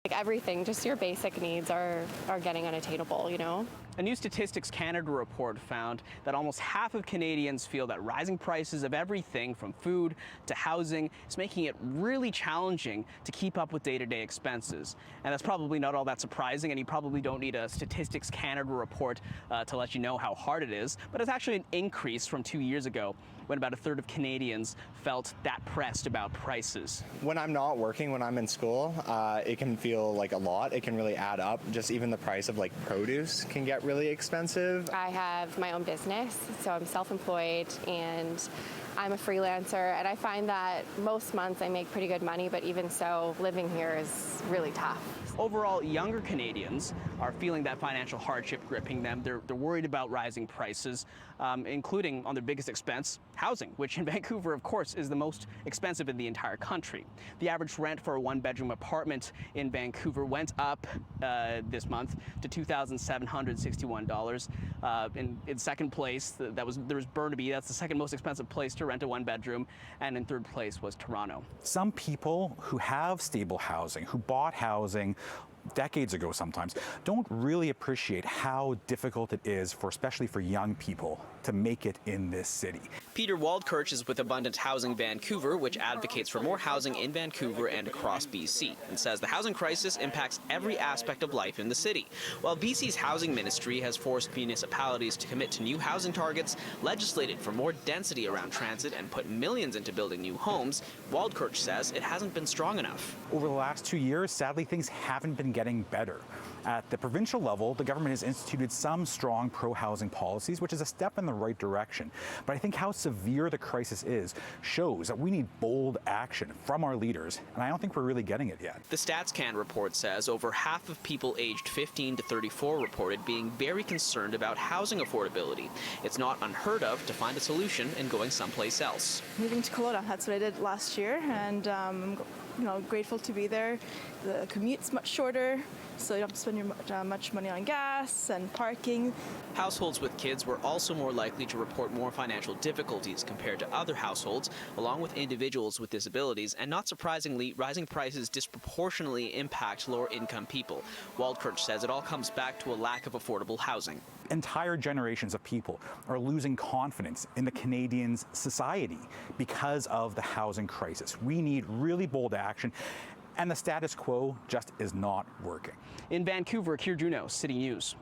Like everything, just your basic needs are getting unattainable, you know? A new Statistics Canada report found that almost half of Canadians feel that rising prices of everything from food to housing is making it really challenging to keep up with day-to-day expenses. And that's probably not all that surprising, and you probably don't need a Statistics Canada report to let you know how hard it is, but it's actually an increase from 2 years ago when about a third of Canadians felt that pressed about prices. When I'm not working, when I'm in school, it can feel like a lot. It can really add up. Just even the price of like produce can get really expensive. I have my own business, so I'm self-employed and I'm a freelancer, and I find that most months I make pretty good money, but even so, living here is really tough. Overall, younger Canadians are feeling that financial hardship gripping them. They're worried about rising prices, including on their biggest expense, housing, which in Vancouver, of course, is the most expensive in the entire country. The average rent for a one-bedroom apartment in Vancouver went up this month to $2,761. In second place, there was Burnaby. That's the second most expensive place to rent a one-bedroom, and in third place was Toronto. Some people who have stable housing, who bought housing decades ago sometimes, don't really appreciate how difficult it is, especially for young people, to make it in this city. Peter Waldkirch is with Abundant Housing Vancouver, which advocates for more housing in Vancouver and across BC, and says the housing crisis impacts every aspect of life in the city. While BC's housing ministry has forced municipalities to commit to new housing targets, legislated for more density around transit, and put millions into building new homes, Waldkirch says it hasn't been strong enough. Over the last 2 years, sadly, things haven't been getting better. At the provincial level, the government has instituted some strong pro-housing policies, which is a step in the right direction. But I think how severe the crisis is shows that we need bold action from our leaders, and I don't think we're really getting it yet. The StatsCan report says over half of people aged 15 to 34 reported being very concerned about housing affordability. It's not unheard of to find a solution in going someplace else. Moving to Kelowna, that's what I did last year, and I'm grateful to be there. The commute's much shorter, so you don't have to spend much money on gas and parking. Households with kids were also more likely to report more financial difficulties compared to other households, along with individuals with disabilities, and not surprisingly, rising prices disproportionately impact lower-income people. Waldkirch says it all comes back to a lack of affordable housing. Entire generations of people are losing confidence in the Canadian society because of the housing crisis. We need really bold action, and the status quo just is not working. In Vancouver, Kier Juneau, City News.